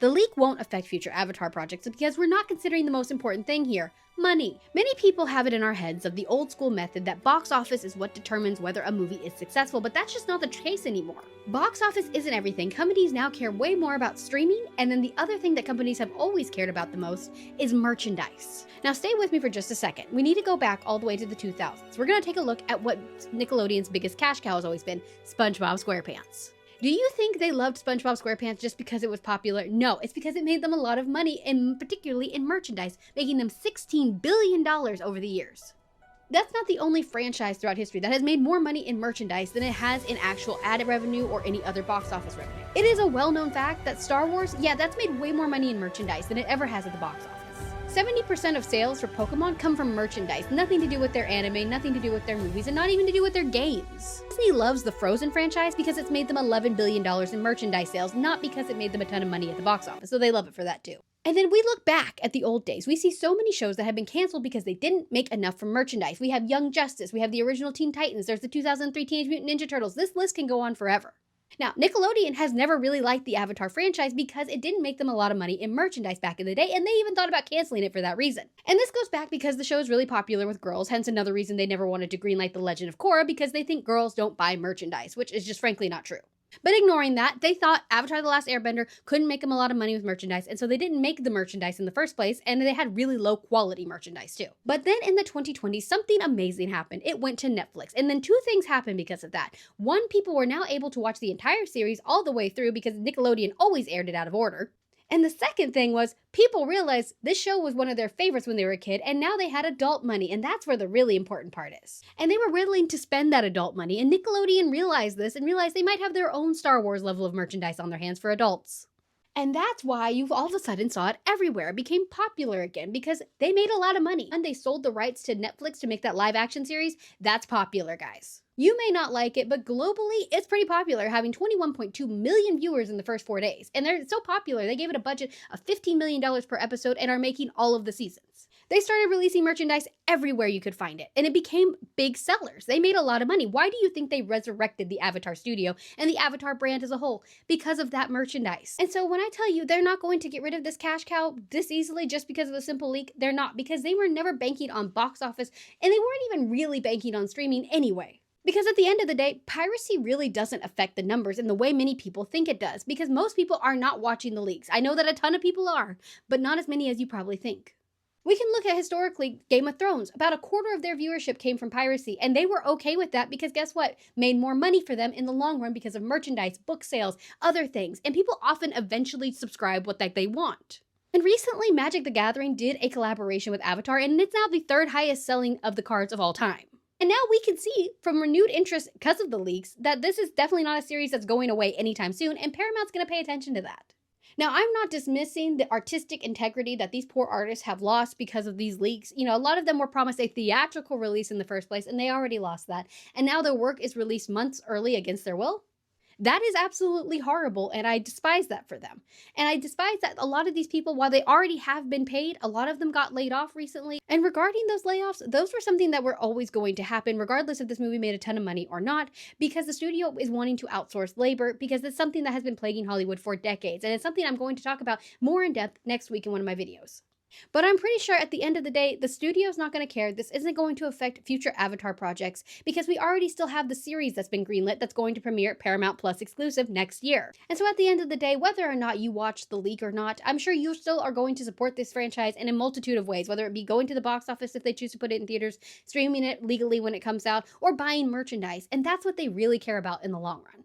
The leak won't affect future Avatar projects because we're not considering the most important thing here: money. Many people have it in our heads of the old school method that box office is what determines whether a movie is successful, but that's just not the case anymore. Box office isn't everything. Companies now care way more about streaming, and then the other thing that companies have always cared about the most is merchandise. Now stay with me for just a second. We need to go back all the way to the 2000s. We're going to take a look at what Nickelodeon's biggest cash cow has always been: SpongeBob SquarePants. Do you think they loved SpongeBob SquarePants just because it was popular? No, it's because it made them a lot of money, and particularly in merchandise, making them $16 billion over the years. That's not the only franchise throughout history that has made more money in merchandise than it has in actual ad revenue or any other box office revenue. It is a well-known fact that Star Wars, that's made way more money in merchandise than it ever has at the box office. 70% of sales for Pokemon come from merchandise, nothing to do with their anime, nothing to do with their movies, and not even to do with their games. Disney loves the Frozen franchise because it's made them $11 billion in merchandise sales, not because it made them a ton of money at the box office, so they love it for that too. And then we look back at the old days. We see so many shows that have been canceled because they didn't make enough from merchandise. We have Young Justice, we have the original Teen Titans, there's the 2003 Teenage Mutant Ninja Turtles. This list can go on forever. Now, Nickelodeon has never really liked the Avatar franchise because it didn't make them a lot of money in merchandise back in the day, and they even thought about canceling it for that reason. And this goes back because the show is really popular with girls, hence another reason they never wanted to greenlight The Legend of Korra, because they think girls don't buy merchandise, which is just frankly not true. But ignoring that, they thought Avatar: The Last Airbender couldn't make them a lot of money with merchandise, and so they didn't make the merchandise in the first place, and they had really low quality merchandise too. But then in the 2020s, something amazing happened. It went to Netflix, and then two things happened because of that. One, people were now able to watch the entire series all the way through because Nickelodeon always aired it out of order. And the second thing was, people realized this show was one of their favorites when they were a kid, and now they had adult money, and that's where the really important part is. And they were willing to spend that adult money, and Nickelodeon realized this and realized they might have their own Star Wars level of merchandise on their hands for adults. And that's why you all of a sudden saw it everywhere. It became popular again because they made a lot of money. And they sold the rights to Netflix to make that live action series. That's popular, guys. You may not like it, but globally, it's pretty popular, having 21.2 million viewers in the first 4 days. And they're so popular, they gave it a budget of $15 million per episode and are making all of the seasons. They started releasing merchandise everywhere you could find it, and it became big sellers. They made a lot of money. Why do you think they resurrected the Avatar studio and the Avatar brand as a whole? Because of that merchandise. And so when I tell you they're not going to get rid of this cash cow this easily just because of a simple leak, they're not, because they were never banking on box office, and they weren't even really banking on streaming anyway. Because at the end of the day, piracy really doesn't affect the numbers in the way many people think it does, because most people are not watching the leaks. I know that a ton of people are, but not as many as you probably think. We can look at historically Game of Thrones. About a quarter of their viewership came from piracy, and they were okay with that because guess what? Made more money for them in the long run because of merchandise, book sales, other things, and people often eventually subscribe what they want. And recently, Magic the Gathering did a collaboration with Avatar, and it's now the third highest selling of the cards of all time. And now we can see from renewed interest because of the leaks that this is definitely not a series that's going away anytime soon, and Paramount's going to pay attention to that. Now, I'm not dismissing the artistic integrity that these poor artists have lost because of these leaks. You know, a lot of them were promised a theatrical release in the first place, and they already lost that. And now their work is released months early against their will. That is absolutely horrible, and I despise that for them. And I despise that a lot of these people, while they already have been paid, a lot of them got laid off recently. And regarding those layoffs, those were something that were always going to happen, regardless if this movie made a ton of money or not, because the studio is wanting to outsource labor, because it's something that has been plaguing Hollywood for decades. And it's something I'm going to talk about more in depth next week in one of my videos. But I'm pretty sure at the end of the day, the studio's not going to care. This isn't going to affect future Avatar projects because we already still have the series that's been greenlit that's going to premiere Paramount Plus exclusive next year. And so at the end of the day, whether or not you watch the leak or not, I'm sure you still are going to support this franchise in a multitude of ways, whether it be going to the box office if they choose to put it in theaters, streaming it legally when it comes out, or buying merchandise. And that's what they really care about in the long run.